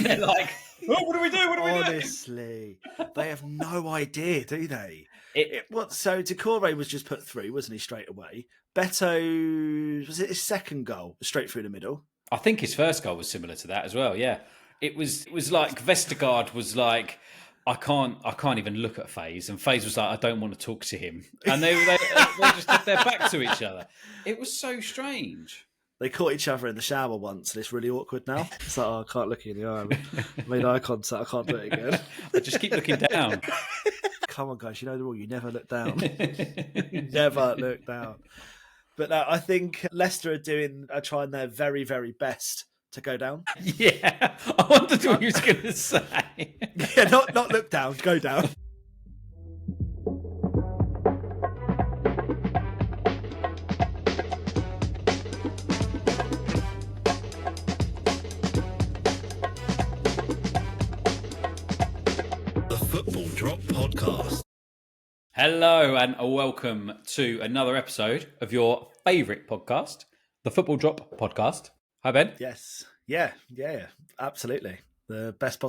they're like, oh, what do we do? What do we do? Honestly, they have no idea, do they? So Decore was just put through, wasn't he, straight away? Beto, was it his second goal, straight through the middle? I think his first goal was similar to that as well. Yeah, it was like Vestergaard was like, I can't even look at FaZe, and FaZe was like, I don't want to talk to him, and they just had their back to each other. It was so strange. They caught each other in the shower once, and it's really awkward now. It's like, I can't look you in the eye. I made eye contact. I can't do it again. I just keep looking down. Come on, guys. You know the rule. You never look down. You never look down. But I think Leicester are trying their very, very best to go down. Yeah, I wondered what you was going to say. Yeah, not look down, go down. The Football Drop Podcast. Hello and welcome to another episode of your favourite podcast, the Football Drop Podcast. Hi, Ben. Yes. Yeah, absolutely. The best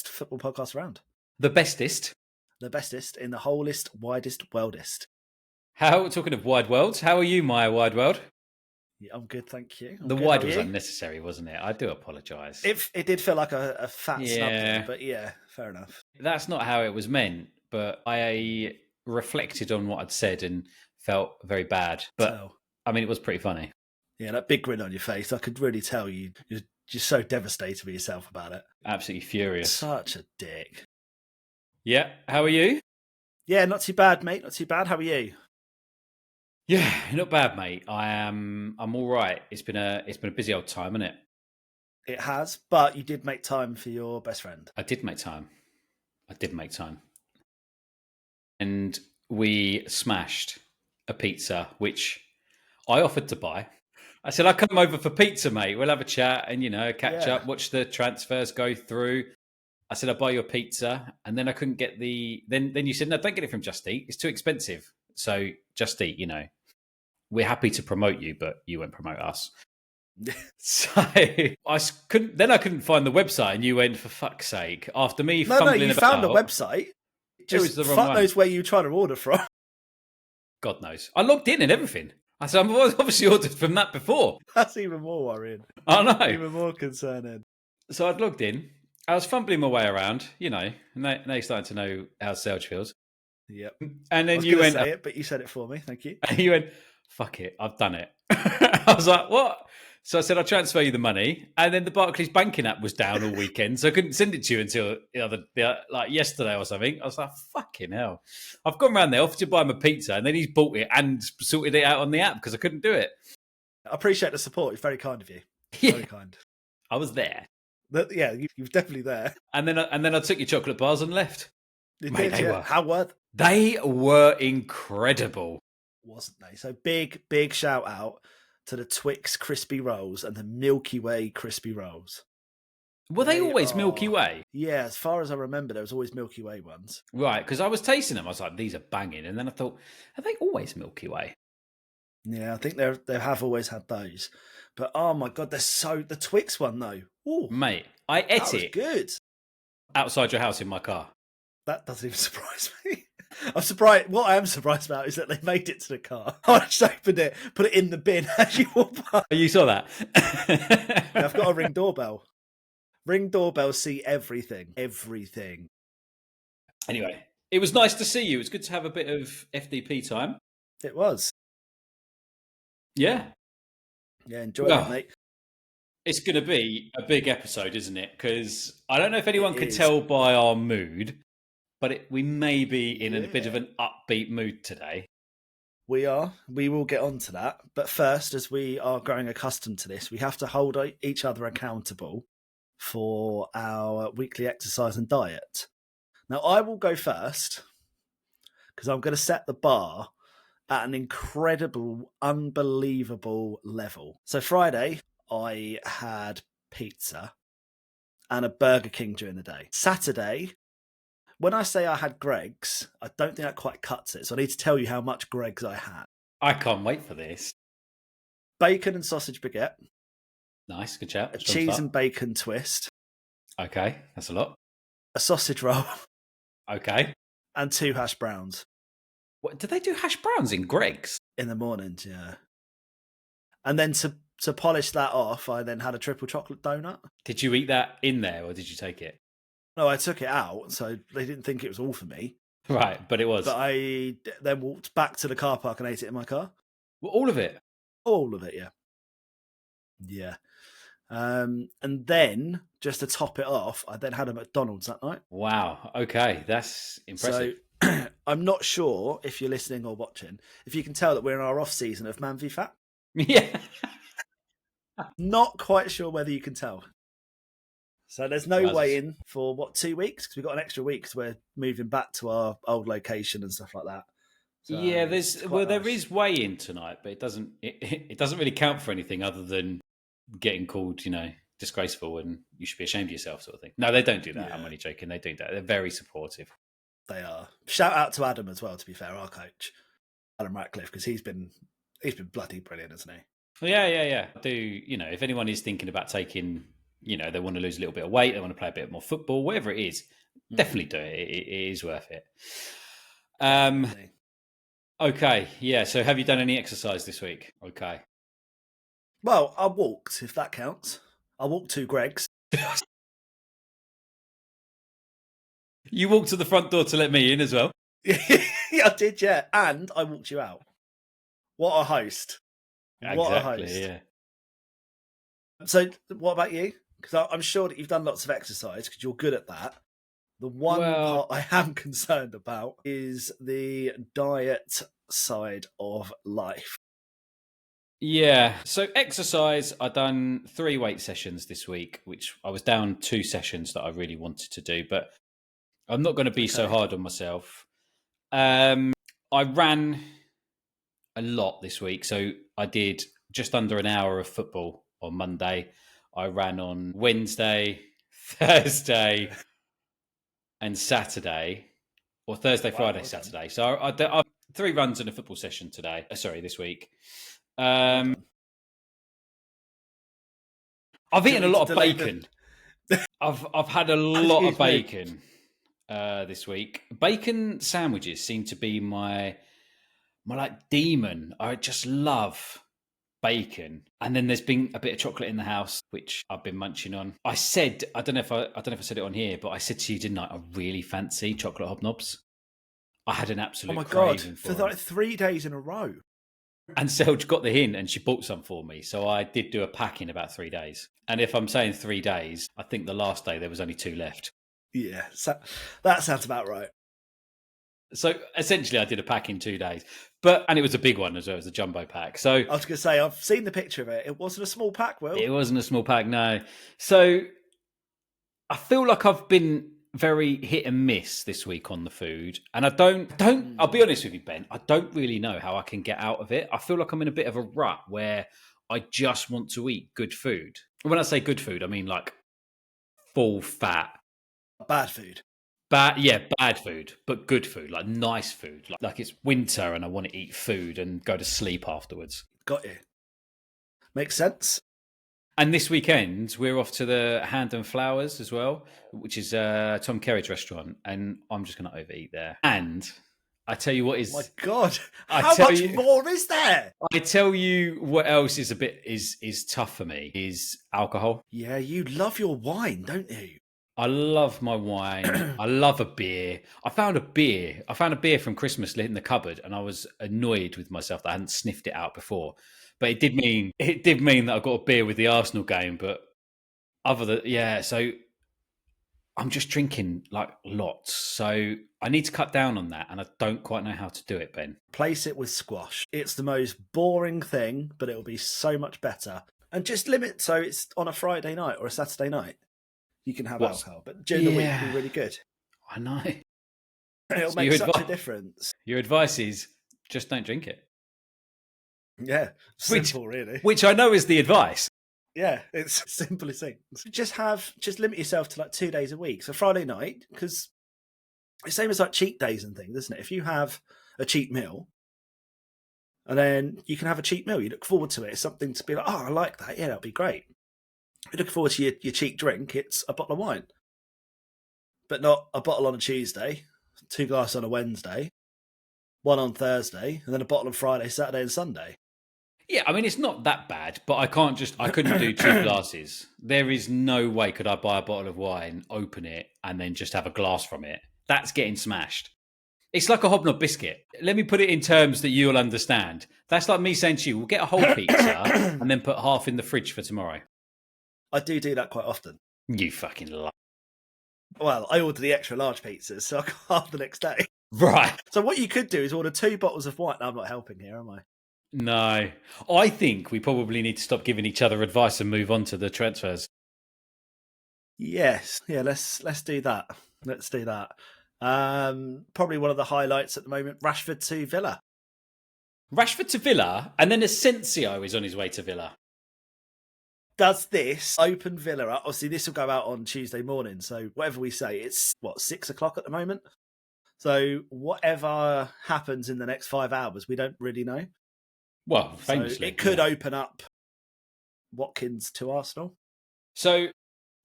football podcast around. The bestest. The bestest in the wholest, widest, worldest. Talking of wide worlds, how are you, my wide world? Yeah, I'm good, thank you. The wide was unnecessary, wasn't it? I do apologise. It did feel like a fat snub there, but yeah, fair enough. That's not how it was meant, but I reflected on what I'd said and felt very bad. But, I mean, it was pretty funny. Yeah, that big grin on your face, I could really tell you're just so devastated with yourself about it. Absolutely furious. Such a dick. Yeah, how are you? Yeah, not too bad, mate. Not too bad. How are you? Yeah, not bad, mate. I'm all right. It's been a busy old time, hasn't it? It has, but you did make time for your best friend. I did make time. And we smashed a pizza, which I offered to buy. I said, I'll come over for pizza, mate. We'll have a chat and, catch up, watch the transfers go through. I said, I'll buy you a pizza. And then I couldn't get then you said, no, don't get it from Just Eat. It's too expensive. So Just Eat, we're happy to promote you, but you won't promote us. So I couldn't find the website, and you went, for fuck's sake, after me fumbling you about. Found the website. Just the wrong fuck one. knows where you try to order from. God knows. I logged in and everything. I said, I've obviously ordered from that before. That's even more worrying. I know. Even more concerning. So I'd logged in. I was fumbling my way around, and now you're starting to know how Selge feels. Yep. And then you went, say it, but you said it for me. Thank you. And you went, fuck it, I've done it. I was like, what? So I said, I'll transfer you the money. And then the Barclays banking app was down all weekend, so I couldn't send it to you until yesterday or something. I was like, fucking hell. I've gone around there, offered to buy him a pizza, and then he's bought it and sorted it out on the app because I couldn't do it. I appreciate the support. It's very kind of you. Yeah. Very kind. I was there. Yeah, you're definitely there. And then I took your chocolate bars and left. Mate, they were. How were they? Were incredible. Wasn't they? So big shout out to the Twix crispy rolls and the Milky Way crispy rolls. Were they always Milky Way? Yeah, as far as I remember, there was always Milky Way ones. Right, because I was tasting them. I was like, these are banging. And then I thought, are they always Milky Way? Yeah, I think they have always had those. But oh my God, the Twix one though. Ooh, mate, I ate it. Good. Outside your house in my car. That doesn't even surprise me. I'm surprised. What I am surprised about is that they made it to the car. I just opened it, put it in the bin as you walk past. You saw that? I've got a Ring doorbell. Ring doorbells see everything. Everything. Anyway, it was nice to see you. It was good to have a bit of FDP time. It was. Yeah. Yeah, enjoy it, mate. It's going to be a big episode, isn't it? Because I don't know if anyone can tell by our mood, but we may be in a bit of an upbeat mood today. We are. We will get on to that. But first, as we are growing accustomed to this, we have to hold each other accountable for our weekly exercise and diet. Now, I will go first because I'm going to set the bar at an incredible, unbelievable level. So Friday, I had pizza and a Burger King during the day. Saturday, when I say I had Greggs, I don't think that quite cuts it. So I need to tell you how much Greggs I had. I can't wait for this. Bacon and sausage baguette. Nice, good chat. A cheese and bacon twist. Okay, that's a lot. a sausage roll, Okay. and 2 hash browns What, do they do hash browns in Greg's? in the mornings. Yeah, and then to polish that off, I then had a triple chocolate donut. Did you eat that in there or did you take it? No, I took it out, so they didn't think it was all for me. Right, but it was. But I then walked back to the car park and ate it in my car. Well, all of it? All of it, yeah. Yeah. And then, just to top it off, I then had a McDonald's that night. Wow. Okay, that's impressive. So I'm not sure if you're listening or watching, if you can tell that we're in our off season of Man v Fat. Yeah. Not quite sure whether you can tell. So there's no way in for 2 weeks? Because we've got an extra week because we're moving back to our old location and stuff like that. So yeah, there nice. is weigh in tonight, but it doesn't really count for anything other than getting called, disgraceful and you should be ashamed of yourself sort of thing. No, they don't do that. Yeah. I'm only joking. They do that. They're very supportive. They are. Shout out to Adam as well, to be fair, our coach, Adam Ratcliffe, because he's been bloody brilliant, hasn't he? Yeah. If anyone is thinking about taking, they want to lose a little bit of weight, they want to play a bit more football, whatever it is, definitely do it. It is worth it. Okay, yeah. So have you done any exercise this week? Okay. Well, I walked, if that counts. I walked to Greg's. You walked to the front door to let me in as well? Yeah, I did, yeah. And I walked you out. What a host. What a host. Yeah. So what about you? Because I'm sure that you've done lots of exercise because you're good at that. The one part I am concerned about is the diet side of life. Yeah. So exercise, I've done 3 weight sessions this week, which I was down 2 sessions that I really wanted to do, but I'm not going to be so hard on myself. I ran a lot this week. So I did just under an hour of football on Monday. I ran on Wednesday, Thursday, and Saturday, or Thursday, Friday, Saturday. So I 3 runs and a football session today. This week. I've eaten a lot of bacon. I've had a lot of bacon this week. Bacon sandwiches seem to be my like demon. I just love bacon. And then there's been a bit of chocolate in the house, which I've been munching on. I don't know if I said it on here, but I said to you, didn't I? I really fancy chocolate hobnobs. I had an absolute craving for like 3 days in a row. And Selge got the hint and she bought some for me. So I did do a pack in about 3 days. And if I'm saying 3 days, I think the last day there was only 2 left. Yeah, so that sounds about right. So essentially I did a pack in 2 days. And it was a big one as well. It was a jumbo pack. So I was going to say, I've seen the picture of it. It wasn't a small pack, Will. It wasn't a small pack, no. So I feel like I've been very hit and miss this week on the food. And I'll be honest with you, Ben, I don't really know how I can get out of it. I feel like I'm in a bit of a rut where I just want to eat good food. When I say good food, I mean like full fat. Bad food. Bad food, but good food, like nice food. Like it's winter and I want to eat food and go to sleep afterwards. Got you. Makes sense. And this weekend, we're off to the Hand and Flowers as well, which is Tom Kerridge's restaurant. And I'm just going to overeat there. And I tell you what is... Oh my God. How much more is there? I tell you what else is tough for me is alcohol. Yeah, you love your wine, don't you? I love my wine. I love a beer. I found a beer from Christmas in the cupboard, and I was annoyed with myself that I hadn't sniffed it out before. But it did mean that I got a beer with the Arsenal game. But so I'm just drinking like lots. So I need to cut down on that, and I don't quite know how to do it, Ben. Place it with squash. It's the most boring thing, but it'll be so much better. And just limit so it's on a Friday night or a Saturday night. You can have alcohol, but during the week it'll be really good. I know. It'll make such a difference. Your advice is just don't drink it. Yeah, simple, really. Which I know is the advice. Yeah, it's simple as things. Just limit yourself to like 2 days a week. So Friday night, because it's same as like cheat days and things, isn't it? If you have a cheat meal, and then you can have a cheat meal, you look forward to it. It's something to be like, oh, I like that. Yeah, that'll be great. you're looking forward to your cheap drink, it's a bottle of wine. But not a bottle on a Tuesday, 2 glasses on a Wednesday, 1 on Thursday, and then a bottle on Friday, Saturday, and Sunday. Yeah, I mean, it's not that bad, but I couldn't do 2 glasses. There is no way could I buy a bottle of wine, open it, and then just have a glass from it. That's getting smashed. It's like a hobnob biscuit. Let me put it in terms that you'll understand. That's like me saying to you, we'll get a whole pizza and then put half in the fridge for tomorrow. I do that quite often. You fucking lie. Well, I order the extra large pizzas, so I got half the next day. Right. So what you could do is order 2 bottles of wine. No, I'm not helping here, am I? No. I think we probably need to stop giving each other advice and move on to the transfers. Yes. Yeah, let's do that. Let's do that. Probably one of the highlights at the moment, Rashford to Villa. Rashford to Villa, and then Asensio is on his way to Villa. Does this open Villa up? Obviously, this will go out on Tuesday morning. So whatever we say, it's 6 o'clock at the moment. So whatever happens in the next 5 hours, we don't really know. Well, famously. So it could open up Watkins to Arsenal. So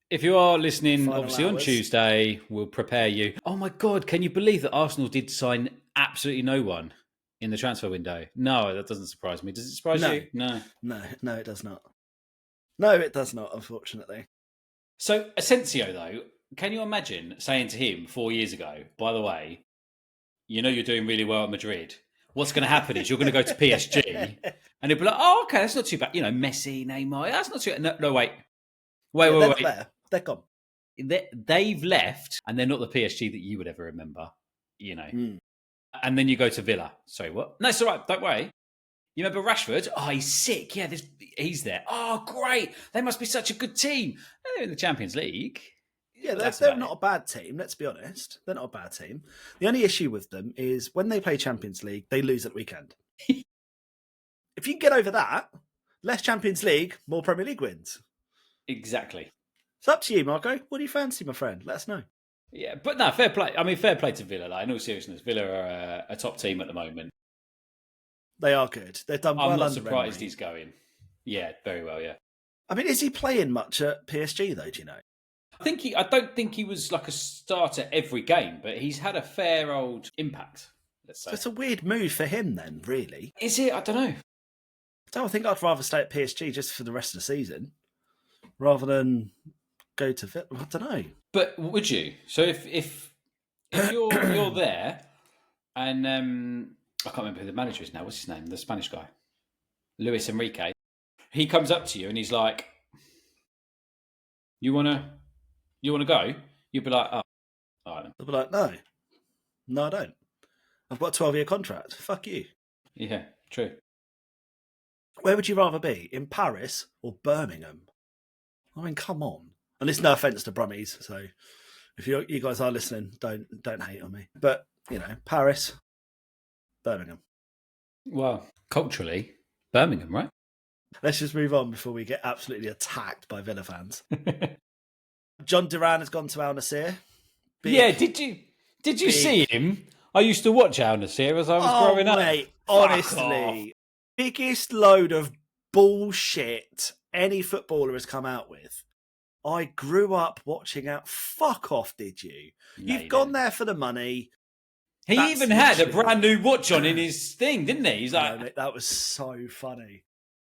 if you are listening, Final obviously on hours. Tuesday, we'll prepare you. Oh my God, can you believe that Arsenal did sign absolutely no one in the transfer window? No, that doesn't surprise me. Does it surprise you? No. No, it does not. No, it does not, unfortunately. So Asensio, though, can you imagine saying to him 4 years ago, by the way, you know you're doing really well at Madrid. What's going to happen is you're going to go to PSG and he'll be like, oh, okay, that's not too bad. You know, Messi, Neymar, that's not too bad. No, wait. Wait. They're gone. They've left and they're not the PSG that you would ever remember, you know. And then you go to Villa. Sorry, what? No, it's all right. Don't worry. You remember Rashford? Oh, he's sick. Yeah, he's there. Oh, great. They must be such a good team. They're in the Champions League. Yeah, they're not a bad team, let's be honest. They're not a bad team. The only issue with them is when they play Champions League, they lose at the weekend. If you can get over that, less Champions League, more Premier League wins. Exactly. It's up to you, Marco. What do you fancy, my friend? Let us know. Yeah, but no, fair play. I mean, fair play to Villa. Like, in all seriousness, Villa are a top team at the moment. They are good. They've done well. I'm not under surprised Emery. he's going. Yeah, very well, yeah. I mean, is he playing much at PSG, though, do you know? I don't think he was like a starter every game, but he's had a fair old impact, let's say. So it's a weird move for him then, really. Is it? I don't know. So I think I'd rather stay at PSG just for the rest of the season rather than go to Villa. I don't know. But would you? So if you're there and I can't remember who the manager is now. What's his name? The Spanish guy. Luis Enrique. He comes up to you and he's like, You wanna go? You'd be like, oh, all right then. They'll be like, no, I don't. I've got a 12-year contract. Fuck you. Yeah, true. Where would you rather be, in Paris or Birmingham? I mean, come on. And it's no offence to Brummies, so if you guys are listening, don't hate on me. But you know, Paris, Birmingham. Well, culturally, Birmingham, right? Let's just move on before we get absolutely attacked by Villa fans. John Duran has gone to Al Nassr. Yeah, did you see him? I used to watch Al Nassr as I was growing up. Mate, honestly, biggest load of bullshit any footballer has come out with. I grew up watching out. Fuck off, did you? No, You've gone there for the money. He That's even had a literally- brand new watch on in his thing, didn't he? He's like, No, mate, that was so funny.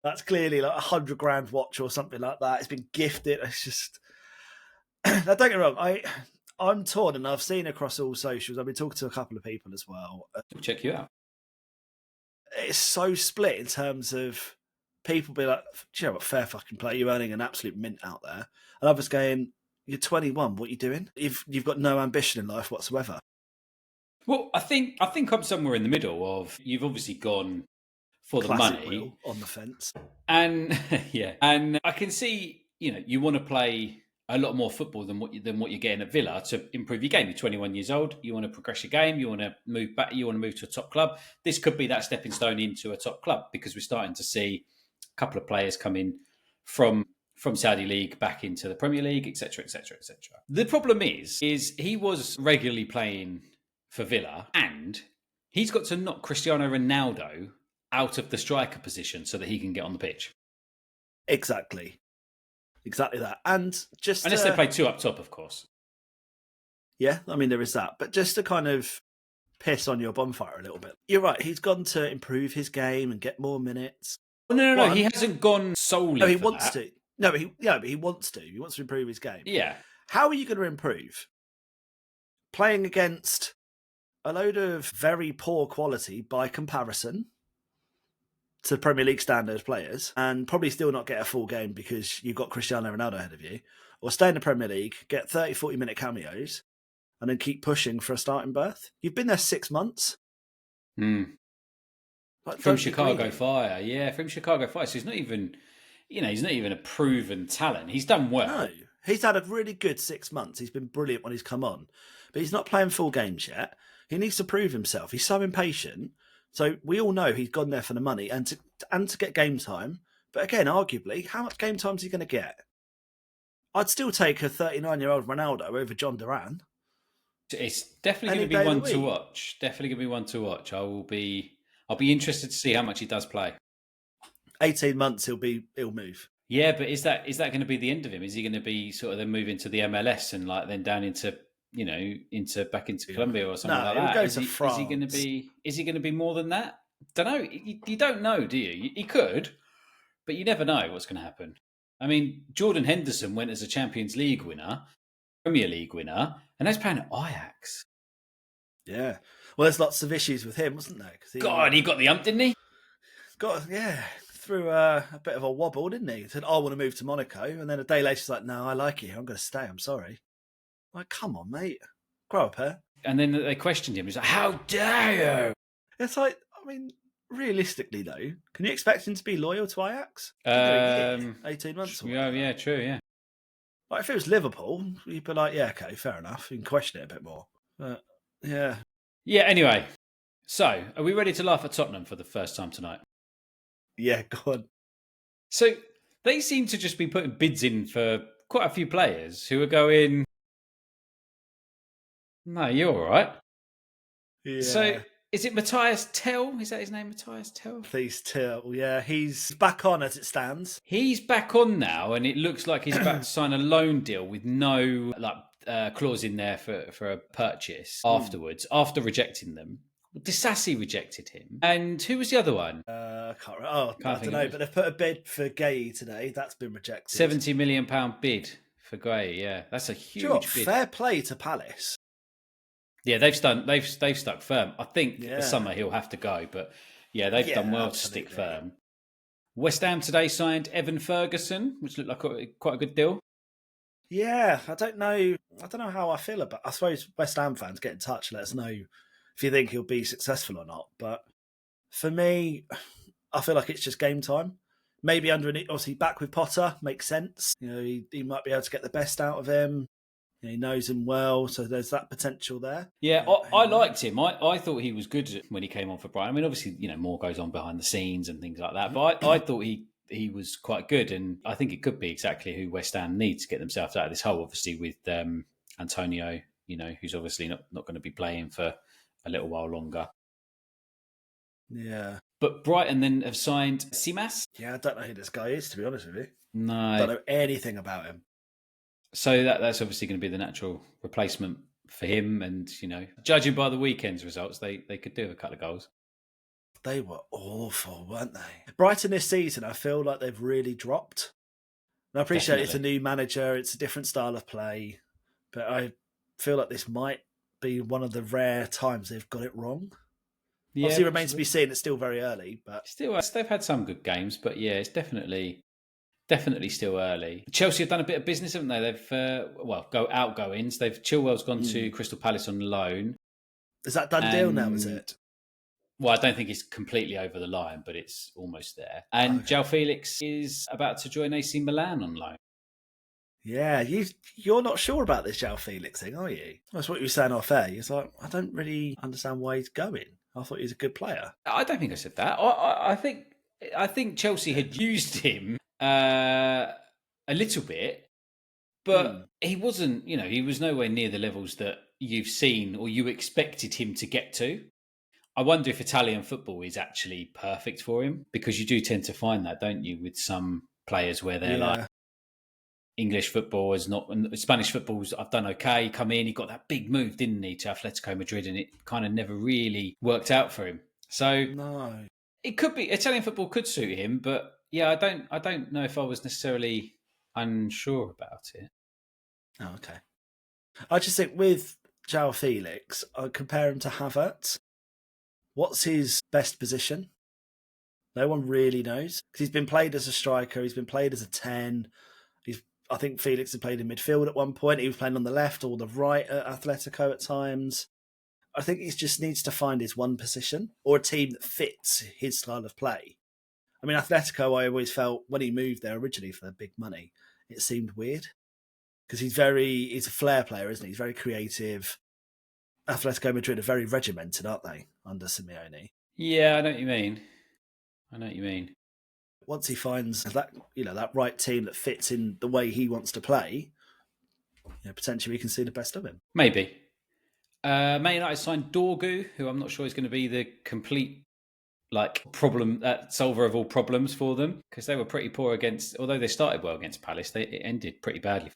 That's clearly like $100,000 watch or something like that. It's been gifted. It's just. Now, don't get me wrong. I'm torn, and I've seen across all socials. I've been talking to a couple of people as well. we'll check you out. It's so split in terms of people be like, do you know what, fair fucking play. You're earning an absolute mint out there. And others going, you're 21. What are you doing? You've got no ambition in life whatsoever. Well, I think I'm somewhere in the middle of you've obviously gone for the Classic money Will on the fence. and yeah, and I can see you want to play a lot more football than what you're getting at Villa to improve your game. You're 21 years old. You want to progress your game. You want to move back. You want to move to a top club. This could be that stepping stone into a top club because we're starting to see a couple of players come in from Saudi League back into the Premier League, etc., etc., etc. The problem is he was regularly playing for Villa, and he's got to knock Cristiano Ronaldo out of the striker position so that he can get on the pitch. Exactly. Exactly that. And just Unless they play two up top, of course. yeah, I mean, there is that. But just to kind of piss on your bonfire a little bit. You're right. He's gone to improve his game and get more minutes. Well, no. He hasn't gone solely No, he for wants that. to. No, but he wants to. He wants to improve his game. Yeah. How are you going to improve? Playing against a load of very poor quality by comparison to Premier League standard players and probably still not get a full game because you've got Cristiano Ronaldo ahead of you, or stay in the Premier League, get 30, 40-minute cameos and then keep pushing for a starting berth. You've been there 6 months. Like, from Chicago Fire. Yeah, from Chicago Fire. So he's not even, he's not even a proven talent. He's done well. No, he's had a really good 6 months. He's been brilliant when he's come on, but he's not playing full games yet. He needs to prove himself. He's so impatient. So we all know he's gone there for the money and to get game time. But again, arguably, how much game time is he going to get? I'd still take a 39-year-old Ronaldo over John Duran. It's definitely going to be one to watch. Definitely going to be one to watch. I'll be interested to see how much he does play. 18 months he'll move. Yeah, but is that going to be the end of him? Is he going to be sort of then move into the MLS and like then down into back into Colombia or something like that? Go to France. Is he going to be more than that? Don't know. You don't know, do you? He could, but you never know what's going to happen. I mean, Jordan Henderson went as a Champions League winner, Premier League winner, and they're playing at Ajax. Yeah. Well, there's lots of issues with him, wasn't there? He got the ump, didn't he? Through a bit of a wobble, didn't he? He said, I want to move to Monaco. And then a day later, he's like, no, I like it here. I'm going to stay. I'm sorry. Like, come on, mate. Grow up here. And then they questioned him. He's like, how dare you? It's like, I mean, realistically, though, can you expect him to be loyal to Ajax? 18 months or yeah, true, yeah. Like, if it was Liverpool, you'd be like, yeah, okay, fair enough. You can question it a bit more. But, yeah. Yeah, anyway. So, are we ready to laugh at Tottenham for the first time tonight? Yeah, go on. So, they seem to just be putting bids in for quite a few players who are going, no, you're all right. Yeah. So, is it Matthias Tell? Is that his name, Matthias Tell? Please Tell, yeah. He's back on as it stands. He's back on now, and it looks like he's about to sign a loan deal with no clause in there for a purchase afterwards, after rejecting them. Disassi rejected him. And who was the other one? I don't know, but they've put a bid for Gay today. That's been rejected. £70 million bid for Gray, yeah. That's a huge bid. Fair play to Palace. Yeah, they've stuck firm. I think the summer he'll have to go, but yeah, they've done well to stick firm. West Ham today signed Evan Ferguson, which looked like quite a good deal. Yeah, I don't know how I feel about. I suppose West Ham fans get in touch, let us know if you think he'll be successful or not. But for me, I feel like it's just game time. Maybe obviously back with Potter makes sense. He might be able to get the best out of him. He knows him well, so there's that potential there. Yeah, I liked him. I thought he was good when he came on for Brighton. I mean, obviously, more goes on behind the scenes and things like that. But I thought he was quite good, and I think it could be exactly who West Ham need to get themselves out of this hole. Obviously, with Antonio, who's obviously not going to be playing for a little while longer. Yeah. But Brighton then have signed Simas. Yeah, I don't know who this guy is, to be honest with you. No. I don't know anything about him. So that's obviously going to be the natural replacement for him. And, judging by the weekend's results, they could do a couple of goals. They were awful, weren't they? Brighton this season, I feel like they've really dropped. And I appreciate It's a new manager, it's a different style of play, but I feel like this might be one of the rare times they've got it wrong. Yeah, obviously, it remains to be seen. It's still very early, but still, they've had some good games. But yeah, it's definitely still early. Chelsea have done a bit of business, haven't they? They've outgoings. Chilwell's gone to Crystal Palace on loan. Is that done deal now? Is it? Well, I don't think it's completely over the line, but it's almost there. And João Felix is about to join AC Milan on loan. Yeah, you're not sure about this João Felix thing, are you? That's what you were saying off air. You're like, I don't really understand why he's going. I thought he was a good player. I don't think I said that. I think Chelsea had used him a little bit, but he wasn't. He was nowhere near the levels that you've seen or you expected him to get to. I wonder if Italian football is actually perfect for him, because you do tend to find that, don't you, with some players where they're like, English football is not Spanish football's. I've done okay. Come in, he got that big move, didn't he, to Atletico Madrid, and it kind of never really worked out for him. So No. it could be Italian football could suit him, but yeah, I don't know if I was necessarily unsure about it. Oh, okay. I just think with João Felix, I compare him to Havertz. What's his best position? No one really knows because he's been played as a striker. He's been played as a 10. I think Felix had played in midfield at one point. He was playing on the left or the right at Atletico at times. I think he just needs to find his one position or a team that fits his style of play. I mean, Atletico, I always felt when he moved there originally for big money, it seemed weird because he's a flair player, isn't he? He's very creative. Atletico Madrid are very regimented, aren't they, under Simeone? Yeah, I know what you mean. Once he finds that that right team that fits in the way he wants to play, potentially we can see the best of him. Maybe. Man United signed Dorgu, who I'm not sure is going to be the complete problem solver of all problems for them because they were pretty poor against. Although they started well against Palace, it ended pretty badly.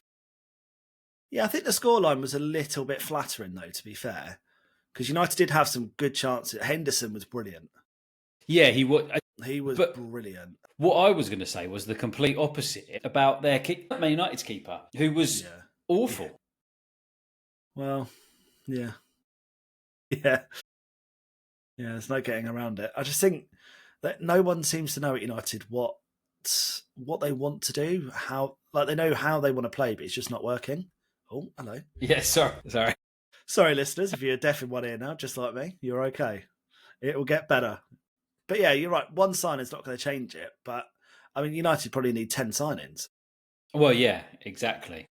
Yeah, I think the scoreline was a little bit flattering though. To be fair, because United did have some good chances. Henderson was brilliant. Yeah, he was. He was brilliant. What I was going to say was the complete opposite about their Man United's keeper, who was awful. Yeah. Well, yeah. Yeah. Yeah, there's no getting around it. I just think that no one seems to know at United what they want to do, they know how they want to play, but it's just not working. Oh, hello. Yeah, sorry. Sorry, listeners, if you're deaf in one ear now, just like me, you're okay. It will get better. But yeah, you're right. One signing's not going to change it. But I mean, United probably need 10 signings. Well, yeah, exactly.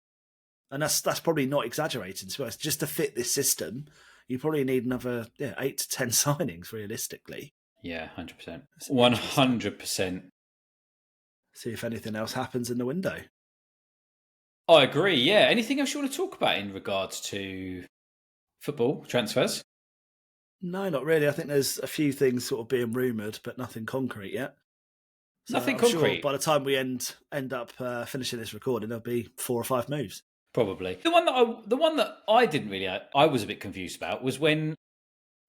And that's probably not exaggerating. So just to fit this system, you probably need another 8 to 10 signings realistically. Yeah, 100%. 100%. See if anything else happens in the window. I agree. Yeah. Anything else you want to talk about in regards to football transfers? No, not really. I think there's a few things sort of being rumoured, but nothing concrete yet. So Nothing I'm concrete. Sure by the time we end up finishing this recording, there'll be 4 or 5 moves. Probably. The one that I didn't really, I was a bit confused about was when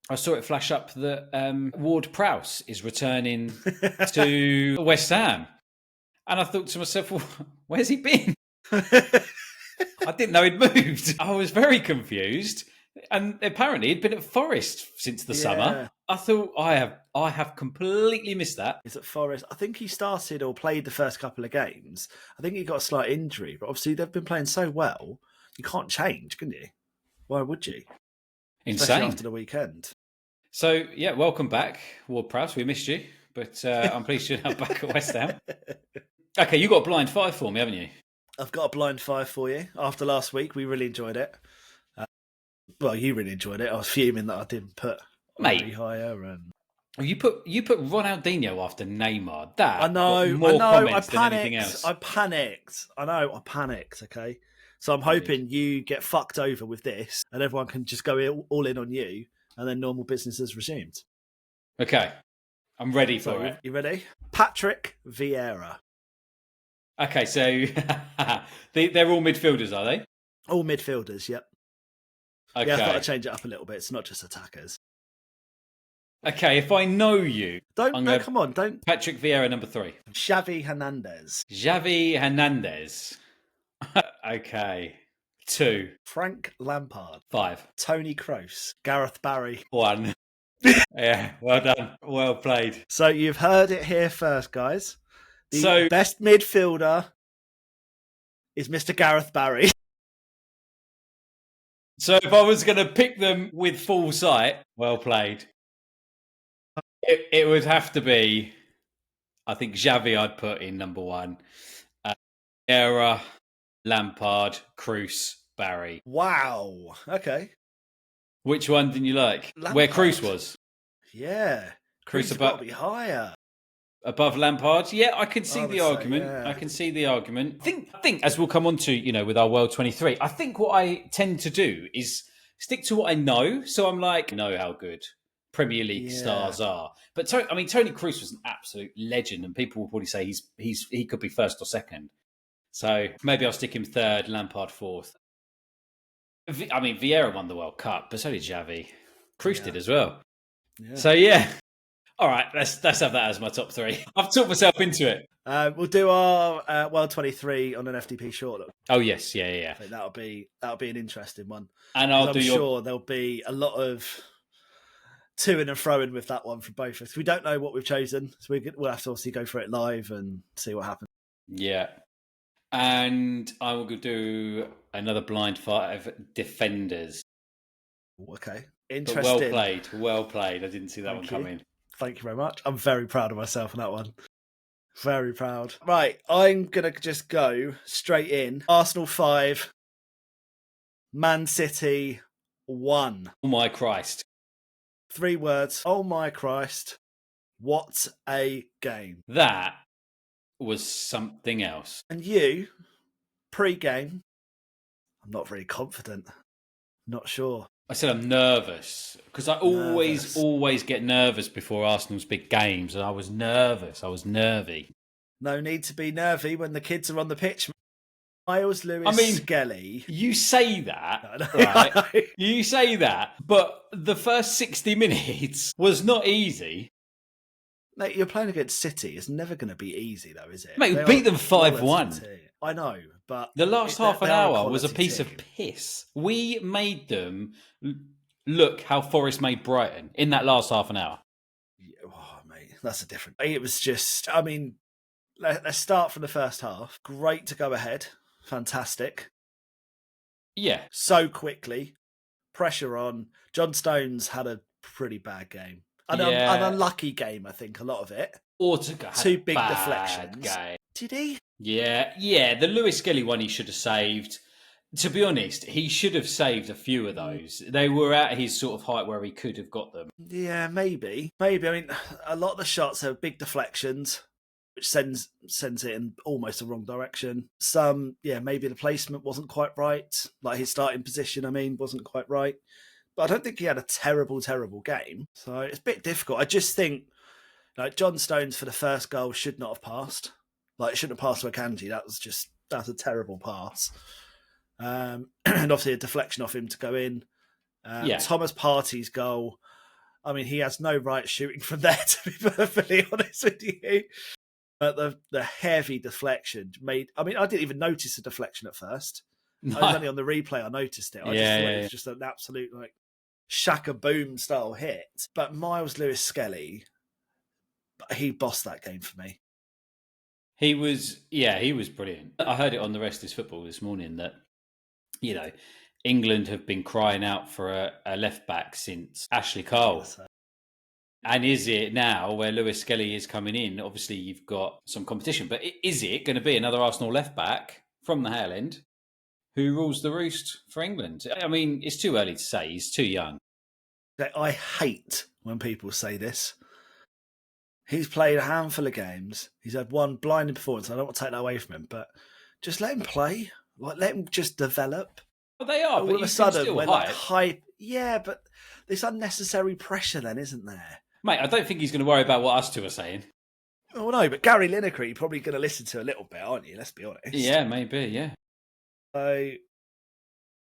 I saw it flash up that Ward Prowse is returning to West Ham, and I thought to myself, well, where's he been? I didn't know he'd moved. I was very confused. And apparently he'd been at Forest since the summer. I thought I have completely missed that. He's at Forest. I think he started or played the first couple of games. I think he got a slight injury, but obviously they've been playing so well, you can't change, can you? Why would you? Insane. Especially after the weekend. So, yeah, welcome back, Ward Prowse. We missed you, but I'm pleased you're now back at West Ham. Okay, you got a blind 5 for me, haven't you? I've got a blind 5 for you. After last week, we really enjoyed it. Well, you really enjoyed it. I was fuming that I didn't put higher. And you put Ronaldinho after Neymar. That I know. comments than anything else. I panicked. I panicked. Okay, so I'm hoping you get fucked over with this, and everyone can just go all in on you, and then normal business is resumed. Okay, I'm ready for it. You ready? Patrick Vieira. Okay, so they're all midfielders, are they? All midfielders. Yep. Okay. Yeah, I've got to change it up a little bit. It's not just attackers. Okay, if I know you... come on, don't... Patrick Vieira, number 3. Xavi Hernandez. Xavi Hernandez. Okay. 2. Frank Lampard. 5. Tony Kroos. Gareth Barry. 1. Yeah, well done. Well played. So you've heard it here first, guys. The best midfielder is Mr. Gareth Barry. So if I was going to pick them with full sight, well played. It would have to be, I think Xavi I'd put in number 1. Vieira, Lampard, Kroos, Barry. Wow. Okay. Which one didn't you like? Lampard. Where Kroos was? Yeah. Kroos has got to be higher. Above Lampard? Yeah, I can see the argument. I can see the argument. I think as we'll come on to, with our World 23, I think what I tend to do is stick to what I know. So I'm like, I know how good Premier League stars are. But Tony Kroos was an absolute legend, and people will probably say he could be first or second. So maybe I'll stick him third, Lampard fourth. I mean, Vieira won the World Cup, but so did Xavi. Cruz did as well. Yeah. So yeah. All right, let's have that as my top three. I've talked myself into it. We'll do our World 23 on an FDP short. Oh yes, yeah. I think that'll be an interesting one. And I'm sure there'll be a lot of to-ing and fro-ing with that one from both of us. We don't know what we've chosen, so we'll have to obviously go for it live and see what happens. Yeah. And I will do another blind five defenders. Okay. Interesting. But well played. I didn't see that one coming. Thank you very much. I'm very proud of myself on that one. Very proud. Right, I'm going to just go straight in. Arsenal 5, Man City 1. Oh my Christ. 3 words. Oh my Christ. What a game. That was something else. And you, pre-game, I'm not very confident. Not sure. I said I'm nervous because I always get nervous before Arsenal's big games, and I was nervous. I was nervy. No need to be nervy when the kids are on the pitch. Lewis Skelly. You say that, right? You say that, but the first 60 minutes was not easy. Mate, you're playing against City. It's never going to be easy, though, is it? Mate, we beat them 5-1. I know, but the last half an hour was a piece of piss. We made them look how Forest made Brighton in that last half an hour. Oh, mate, that's a different... It was just... I mean, let's start from the first half. Great to go ahead. Fantastic. Yeah. So quickly. Pressure on. John Stones had a pretty bad game. An unlucky game, I think, a lot of it. Ortega had 2 big deflections. Game. Did he? Yeah. The Lewis Skelly one he should have saved. To be honest, he should have saved a few of those. They were at his sort of height where he could have got them. Yeah, maybe. I mean, a lot of the shots are big deflections, which sends it in almost the wrong direction. Some, maybe the placement wasn't quite right. Like his starting position, wasn't quite right. But I don't think he had a terrible, terrible game. So it's a bit difficult. I just think, John Stones for the first goal should not have passed. It shouldn't have passed to Akanji. That's a terrible pass. And obviously a deflection off him to go in. Thomas Partey's goal. I mean, he has no right shooting from there, to be perfectly honest with you. But the heavy deflection made... I mean, I didn't even notice the deflection at first. No. I was only on the replay I noticed it. I just thought it was just an absolute, shaka boom style hit. But Lewis Skelly, he bossed that game for me. He was brilliant. I heard it on the Rest is Football this morning that, England have been crying out for a left back since Ashley Cole. And is it now where Lewis Skelly is coming in? Obviously, you've got some competition, but is it going to be another Arsenal left back from the Hale End who rules the roost for England? I mean, it's too early to say. He's too young. I hate when people say this. He's played a handful of games. He's had one blinding performance. I don't want to take that away from him, but just let him play. Let him just develop. Well, they are, all but of a sudden, when hype... Yeah, but there's unnecessary pressure then, isn't there? Mate, I don't think he's going to worry about what us two are saying. Oh, no, but Gary Lineker, you're probably going to listen to a little bit, aren't you? Let's be honest. Yeah, maybe, yeah. So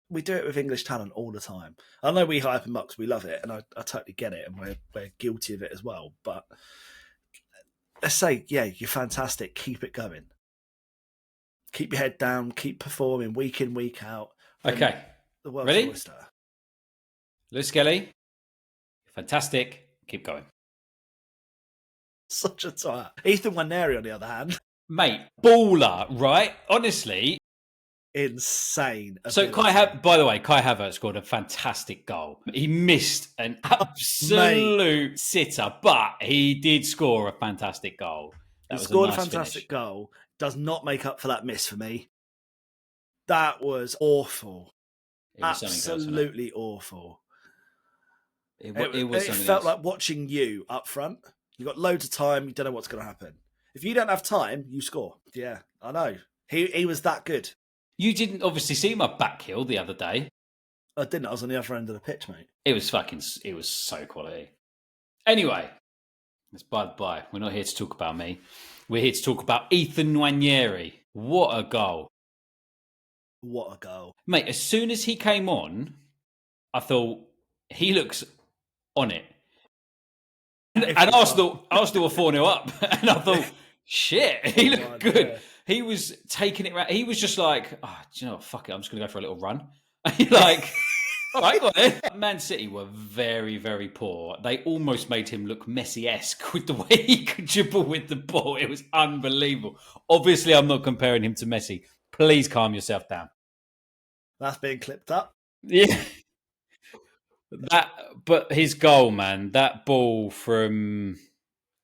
we do it with English talent all the time. I know we hype him up because we love it, and I totally get it, and we're guilty of it as well. But let's say, you're fantastic. Keep it going. Keep your head down. Keep performing week in, week out. Okay. The world's ready? Oyster. Lewis Skelly, fantastic. Keep going. Such a twat. Ethan Nwanyeri, on the other hand. Mate, baller, right? Honestly. Insane. So by the way, Kai Havertz scored a fantastic goal. He missed an absolute sitter, but he did score a fantastic goal. He scored a fantastic goal. Does not make up for that miss for me. That was awful. Absolutely awful. It felt like watching you up front. You got loads of time. You don't know what's going to happen. If you don't have time, you score. Yeah, I know. He was that good. You didn't obviously see my back heel the other day. I didn't. I was on the other end of the pitch, mate. It was so quality. Anyway, that's by the by. We're not here to talk about me. We're here to talk about Ethan Nwanyeri. What a goal. What a goal. Mate, as soon as he came on, I thought, he looks on it. And Arsenal were 4-0 up. And I thought, shit, he looked good. Yeah. He was taking it around. He was just like, oh, do you know what? Fuck it. I'm just going to go for a little run. Like, all right, go on then. Man City were very, very poor. They almost made him look Messi-esque with the way he could dribble with the ball. It was unbelievable. Obviously, I'm not comparing him to Messi. Please calm yourself down. That's being clipped up. Yeah. But his goal, man, that ball from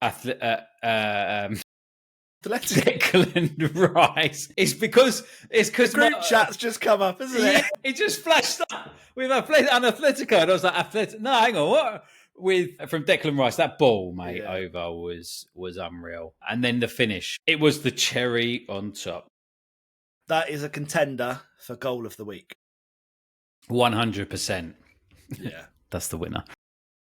Declan Rice. It's because the group chat's just come up, isn't it? It just flashed up with Atletico, and I was like, no, hang on, what? From Declan Rice, that ball, mate, over was unreal, and then the finish, it was the cherry on top. That is a contender for goal of the week. 100%. Yeah, that's the winner.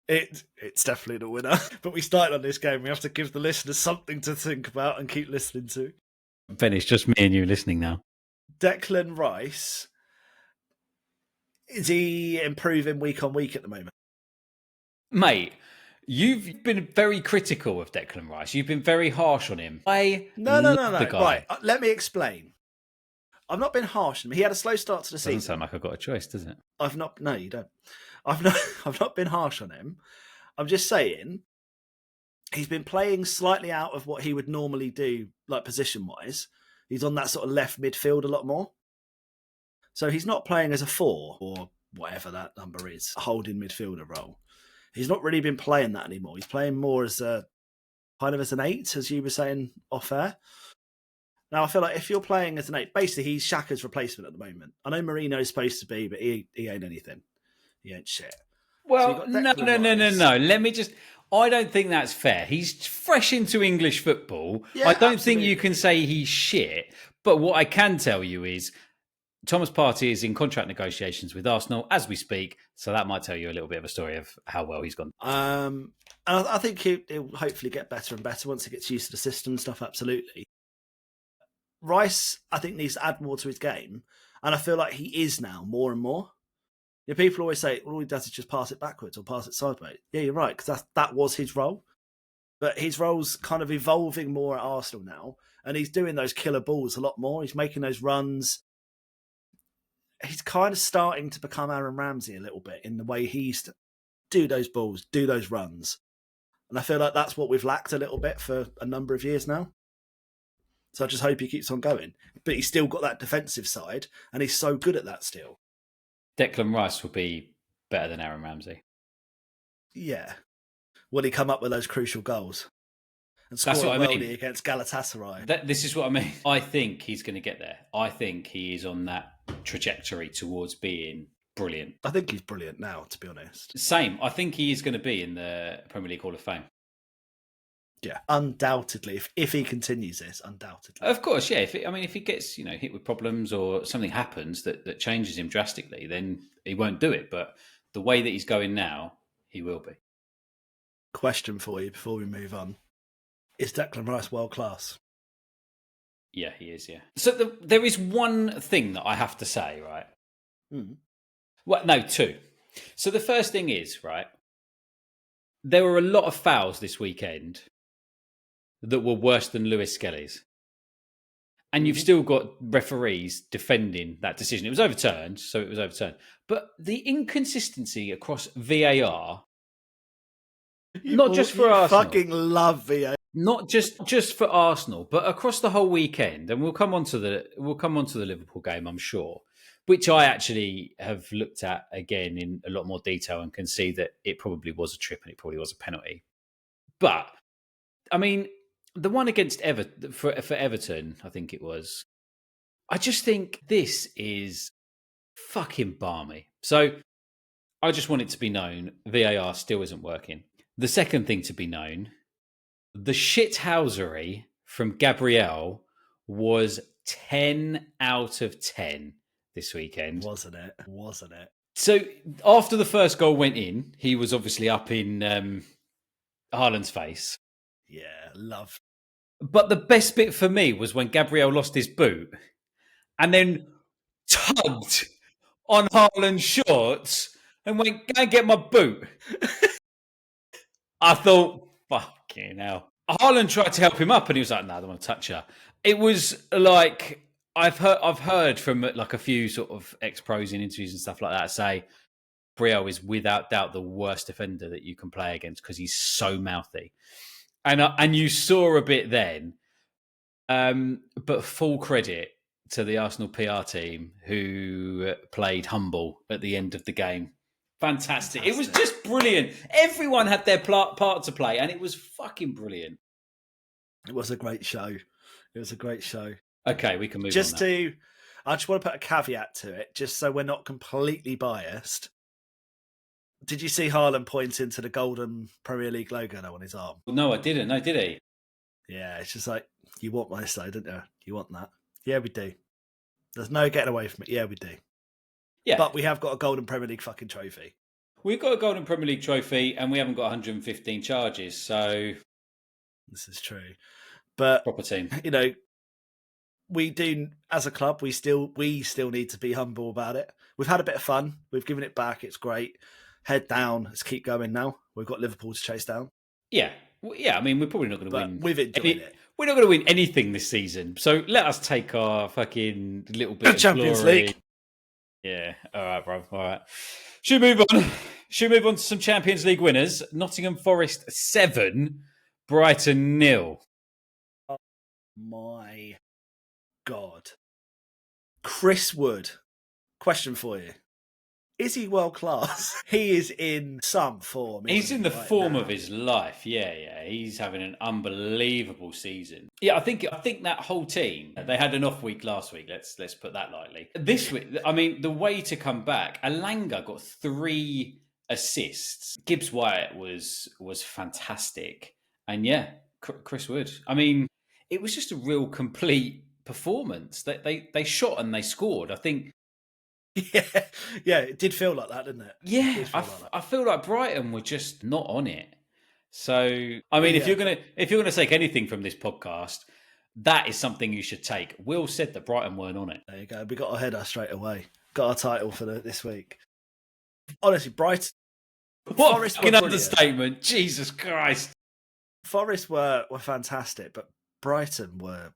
It's definitely the winner. But we started on this game. We have to give the listeners something to think about and keep listening to. Ben, it's just me and you listening now. Declan Rice, is he improving week on week at the moment? Mate, you've been very critical of Declan Rice. You've been very harsh on him. No. Right, let me explain. I've not been harsh on him. He had a slow start to the season. Doesn't sound like I've got a choice, does it? No, you don't. I've not been harsh on him. I'm just saying he's been playing slightly out of what he would normally do, like position-wise. He's on that sort of left midfield a lot more. So he's not playing as a 4 or whatever that number is, a holding midfielder role. He's not really been playing that anymore. He's playing more as a kind of as an 8, as you were saying off air. Now, I feel like if you're playing as an 8, basically he's Xhaka's replacement at the moment. I know Mourinho's supposed to be, but he ain't anything. He ain't shit. Well, so no. Let me just... I don't think that's fair. He's fresh into English football. Yeah, I don't think you can say he's shit. But what I can tell you is Thomas Partey is in contract negotiations with Arsenal as we speak. So that might tell you a little bit of a story of how well he's gone. And I think he'll hopefully get better and better once he gets used to the system and stuff, absolutely. Rice, I think, needs to add more to his game. And I feel like he is now, more and more. You know, people always say, all he does is just pass it backwards or pass it sideways. Yeah, you're right, because that was his role. But his role's kind of evolving more at Arsenal now. And he's doing those killer balls a lot more. He's making those runs. He's kind of starting to become Aaron Ramsey a little bit in the way he used to do those balls, do those runs. And I feel like that's what we've lacked a little bit for a number of years now. So I just hope he keeps on going. But he's still got that defensive side, and he's so good at that still. Declan Rice will be better than Aaron Ramsey. Yeah. Will he come up with those crucial goals? And score a worldie against Galatasaray? This is what I mean. I think he's going to get there. I think he is on that trajectory towards being brilliant. I think he's brilliant now, to be honest. Same. I think he is going to be in the Premier League Hall of Fame. Yeah, undoubtedly. If he continues this, undoubtedly. Of course, yeah. If he gets hit with problems or something happens that changes him drastically, then he won't do it. But the way that he's going now, he will be. Question for you before we move on: is Declan Rice world class? Yeah, he is. Yeah. So there is one thing that I have to say, right? Well, no, two. So the first thing is, right, there were a lot of fouls this weekend that were worse than Lewis Skelly's. And you've still got referees defending that decision. It was overturned, so it was overturned. But the inconsistency across VAR, not just for Arsenal. Fucking love VAR. Not just for Arsenal, but across the whole weekend. And we'll come on to the Liverpool game, I'm sure, which I actually have looked at again in a lot more detail and can see that it probably was a trip and it probably was a penalty. But I mean, the one against Everton for Everton, I think it was. I just think this is fucking balmy. So I just want it to be known, VAR still isn't working. The second thing to be known, the shithousery from Gabriel was 10 out of 10 this weekend. Wasn't it? So after the first goal went in, he was obviously up in Haaland's face. Yeah, loved. But the best bit for me was when Gabriel lost his boot and then tugged on Haaland's shorts and went, go and get my boot. I thought, fucking hell. Haaland tried to help him up and he was like, no, I don't want to touch her. It was like, I've heard from like a few sort of ex-pros in interviews and stuff like that say, Gabriel is without doubt the worst defender that you can play against because he's so mouthy. And you saw a bit then, but full credit to the Arsenal PR team who played humble at the end of the game. Fantastic. It was just brilliant. Everyone had their part to play, and it was fucking brilliant. It was a great show. It was a great show. Okay, we can move on. I just want to put a caveat to it, just so we're not completely biased. Did you see Haaland pointing to the golden Premier League logo on his arm? No, I didn't. No, did he? Yeah, it's just like, you want my side, don't you? You want that? Yeah, we do. There's no getting away from it. Yeah, we do. Yeah. But we have got a golden Premier League fucking trophy. We've got a golden Premier League trophy and we haven't got 115 charges, so... This is true. But, proper team. You know, we do, as a club, we still need to be humble about it. We've had a bit of fun. We've given it back. It's great. Head down. Let's keep going now. We've got Liverpool to chase down. Yeah. Yeah, I mean, we're probably not going to win. We've enjoyed it. We're not going to win anything this season. So let us take our fucking little bit of Champions glory. League. Yeah. All right, bro. All right. Should we move on? Should we move on to some Champions League winners? Nottingham Forest 7, Brighton 0. Oh my God. Chris Wood. Question for you. Is he world class? He is in some form. He's in the form of his life. Yeah. He's having an unbelievable season. Yeah, I think that whole team, they had an off week last week. Let's put that lightly. This week, I mean, the way to come back, Alanga got 3 assists. Gibbs White was fantastic. And yeah, Chris Wood. I mean, it was just a real complete performance. They shot and they scored. I think. Yeah, it did feel like that, didn't it? Yeah, I feel like Brighton were just not on it. So, I mean, if you're gonna take anything from this podcast, that is something you should take. Will said that Brighton weren't on it. There you go. We got our header straight away. Got our title for this week. Honestly, Brighton. What Forest an understatement! Jesus Christ. Forest were fantastic, but Brighton were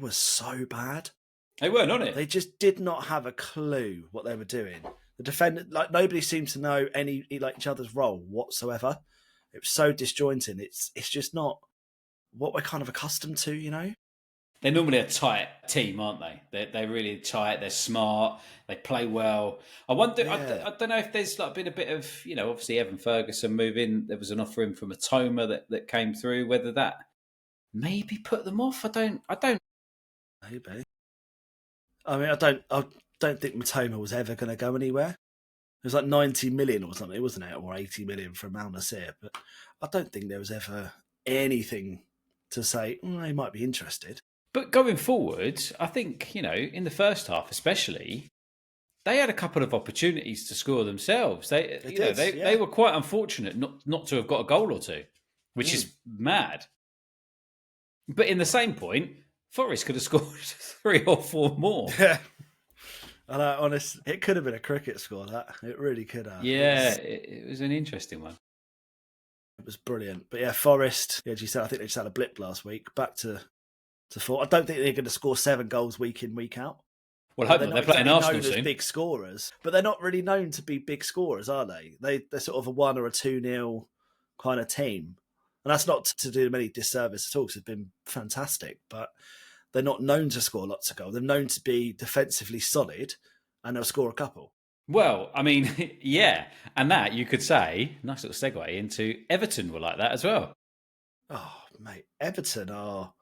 so bad. They weren't on it. They just did not have a clue what they were doing. The defender, like nobody seems to know each other's role whatsoever. It was so disjointing. It's just not what we're kind of accustomed to, you know. They're normally a tight team, aren't they? They're really tight. They're smart. They play well. I wonder. Yeah. I don't know if there's been a bit of, obviously Evan Ferguson moving. There was an offer in from Atoma that came through. Whether that maybe put them off. I don't. Maybe. I mean, I don't think Matoma was ever going to go anywhere. It was like 90 million or something, wasn't it? Or 80 million from Al Nassr. But I don't think there was ever anything to say, he might be interested. But going forward, I think, in the first half especially, they had a couple of opportunities to score themselves. They were quite unfortunate not to have got a goal or two, which is mad. But in the same point, Forest could have scored 3 or 4 more. Yeah. And honestly, it could have been a cricket score, that. It really could have. Yeah, it was an interesting one. It was brilliant. But yeah, Forest, as you said, I think they just had a blip last week. Back to 4. I don't think they're going to score 7 goals week in, week out. Well, I hope they're playing Arsenal soon. As big scorers, but they're not really known to be big scorers, are they? They're sort of a 1 or a 2-0 kind of team. And that's not to do them any disservice at all, because they've been fantastic. But they're not known to score lots of goals. They're known to be defensively solid, and they'll score a couple. Well, I mean, yeah. And that, you could say, nice little segue into Everton were like that as well. Oh, mate. Everton are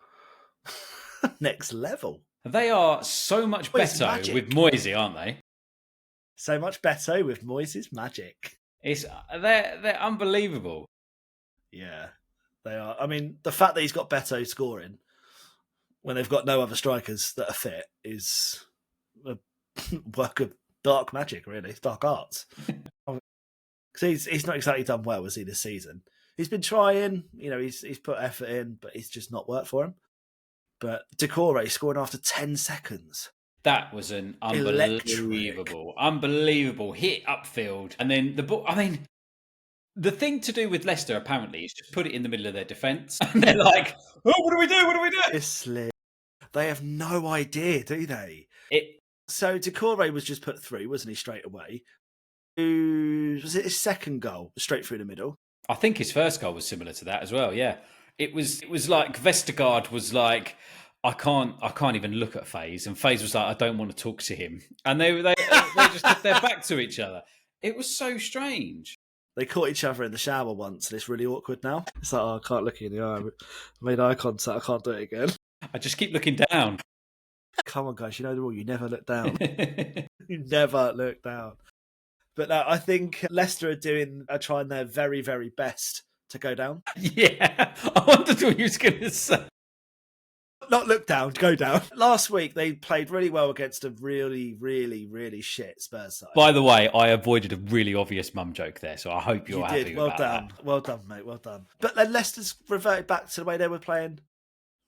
next level. They are so much better with Moyes, aren't they? So much better with Moyes' magic. They're unbelievable. Yeah, they are. I mean, the fact that he's got Beto scoring when they've got no other strikers that are fit is a work of dark magic, really. It's dark arts. Because he's not exactly done well, has he, this season? He's been trying, he's put effort in, but it's just not worked for him. But Decore scoring after 10 seconds. That was an unbelievable hit upfield. And then the ball, the thing to do with Leicester apparently is just put it in the middle of their defence. And they're like, oh, what do we do? What do we do? Honestly, they have no idea, do they? So Decore was just put through, wasn't he, straight away? Was it his second goal, straight through the middle? I think his first goal was similar to that as well, yeah. It was like Vestergaard was like, I can't even look at FaZe, and FaZe was like, I don't want to talk to him, and they just had their back to each other. It was so strange. They caught each other in the shower once, and it's really awkward now. It's like, I can't look you in the eye. I made eye contact. I can't do it again. I just keep looking down. Come on, guys, you know the rule. You never look down. You never look down. But I think Leicester are trying their very, very best to go down. Yeah, I wondered what you was going to say. Not look down, go down. Last week, they played really well against a really, really, really shit Spurs side. By the way, I avoided a really obvious mum joke there, so I hope you're happy well about done. that. Well done, mate, well done. But then Leicester's reverted back to the way they were playing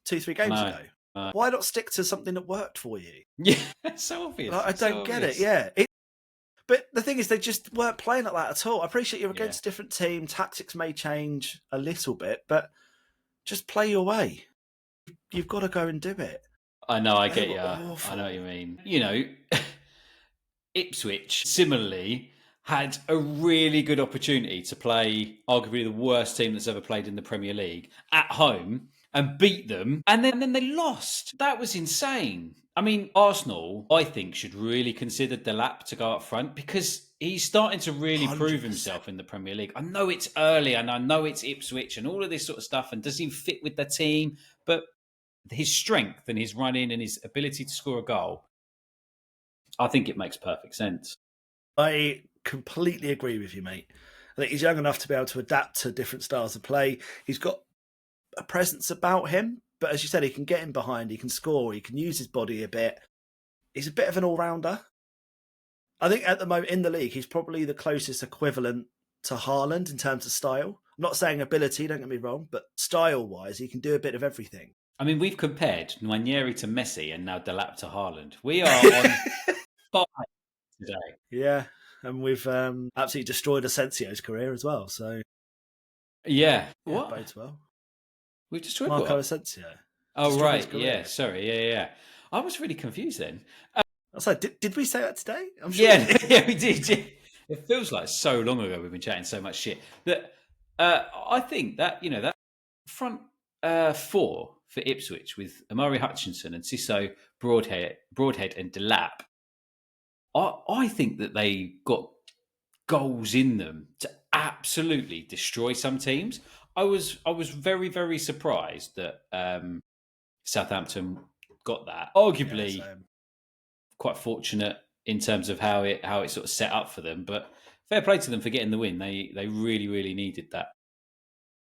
2-3 games ago. Why not stick to something that worked for you? Yeah, it's so obvious. I don't get it, yeah. But the thing is, they just weren't playing like that at all. I appreciate you're against a different team. Tactics may change a little bit, but just play your way. You've got to go and do it. I know, I get you. I know what you mean. Ipswich, similarly, had a really good opportunity to play arguably the worst team that's ever played in the Premier League at home and beat them, and then they lost. That was insane. I mean, Arsenal, I think, should really consider Delap to go up front because he's starting to really 100%. Prove himself in the Premier League. I know it's early and I know it's Ipswich and all of this sort of stuff, and does he fit with the team? But his strength and his running and his ability to score a goal, I think it makes perfect sense. I completely agree with you, mate. I think he's young enough to be able to adapt to different styles of play. He's got a presence about him, but as you said, he can get in behind, he can score, he can use his body a bit. He's a bit of an all-rounder. I think at the moment in the league, he's probably the closest equivalent to Haaland in terms of style. I'm not saying ability, don't get me wrong, but style-wise, he can do a bit of everything. I mean, we've compared Nwanyeri to Messi and now Delap to Haaland. We are on fire today. Yeah, and we've absolutely destroyed Asensio's career as well. So yeah, what bodes well. We've destroyed Marco Asensio. Oh right, yeah. Sorry, yeah. I was really confused then. I was like, did we say that today? I'm sure. Yeah, we did. Yeah. It feels like so long ago we've been chatting so much shit that I think that that front four for Ipswich with Amari Hutchinson and Sisso, Broadhead and Delap, I think that they got goals in them to absolutely destroy some teams. I was very, very surprised that Southampton got that. Arguably, quite fortunate in terms of how it sort of set up for them. But fair play to them for getting the win. They really, really needed that.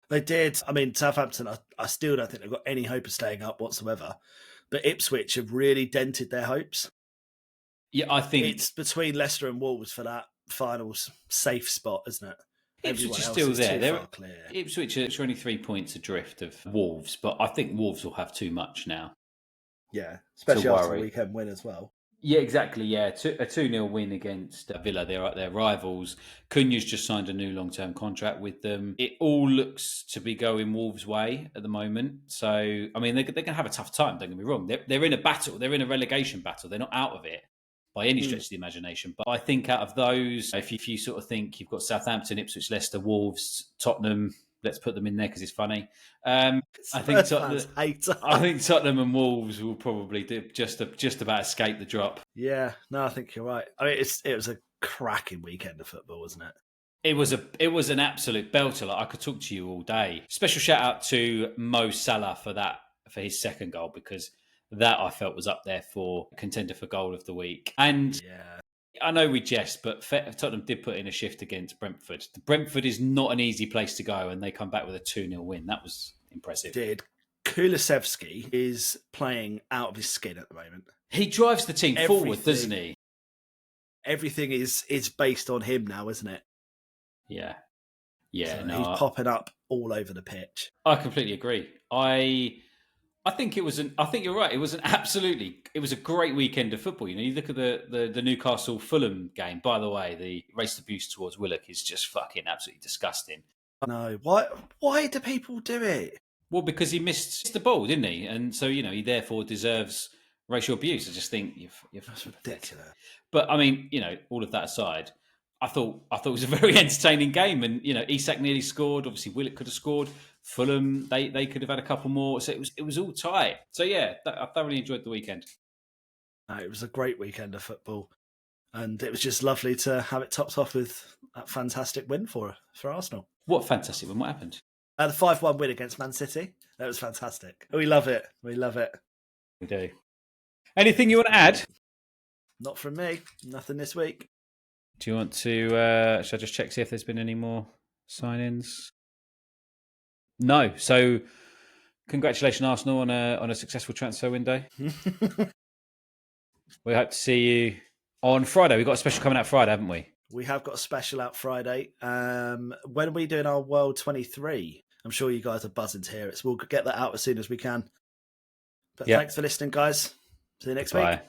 They did. I mean, Southampton, I still don't think they've got any hope of staying up whatsoever. But Ipswich have really dented their hopes. Yeah, I think it's between Leicester and Wolves for that final safe spot, isn't it? Ipswich is still there. Ipswich are only 3 points adrift of Wolves, but I think Wolves will have too much now. Yeah, especially after the weekend win as well. Yeah, exactly. Yeah, a 2-0 win against Villa. They're their rivals. Cunha's just signed a new long-term contract with them. It all looks to be going Wolves' way at the moment. So, I mean, they're going to have a tough time. Don't get me wrong. They're in a battle. They're in a relegation battle. They're not out of it by any stretch of the imagination. But I think out of those, if you sort of think you've got Southampton, Ipswich, Leicester, Wolves, Tottenham, let's put them in there because it's funny. I think Tottenham and Wolves will probably just about escape the drop. Yeah, no, I think you're right. I mean, it was a cracking weekend of football, wasn't it? It was an absolute belter. Like, I could talk to you all day. Special shout out to Mo Salah for his second goal, because that I felt was up there for contender for goal of the week. And yeah, I know we jest, but Tottenham did put in a shift against Brentford. Brentford is not an easy place to go, and they come back with a 2-0 win. That was impressive. Kulusevski is playing out of his skin at the moment. He drives the team forward, doesn't he? Everything is based on him now, isn't it? Yeah. Yeah, So no, he's popping up all over the pitch. I completely agree. I think it was I think you're right. It was a great weekend of football. You look at the Newcastle Fulham game. By the way, the race abuse towards Willock is just fucking absolutely disgusting. No, why do people do it? Well, because he missed the ball, didn't he? And so he therefore deserves racial abuse. I just think you're That's ridiculous. But I mean, all of that aside, I thought it was a very entertaining game, and Isak nearly scored. Obviously, Willock could have scored. Fulham, they could have had a couple more. So it was all tight. So yeah, I thoroughly enjoyed the weekend. It was a great weekend of football, and it was just lovely to have it topped off with that fantastic win for Arsenal. What fantastic win! What happened? The 5-1 win against Man City. That was fantastic. We love it. We love it. We do. Anything you want to add? Not from me. Nothing this week. Do you want to? Should I just check see if there's been any more sign-ins? No. So, congratulations, Arsenal, on a successful transfer window. We hope to see you on Friday. We've got a special coming out Friday, haven't we? We have got a special out Friday. When are we doing our World 23? I'm sure you guys are buzzing to hear it. So we'll get that out as soon as we can. But thanks for listening, guys. See you next week.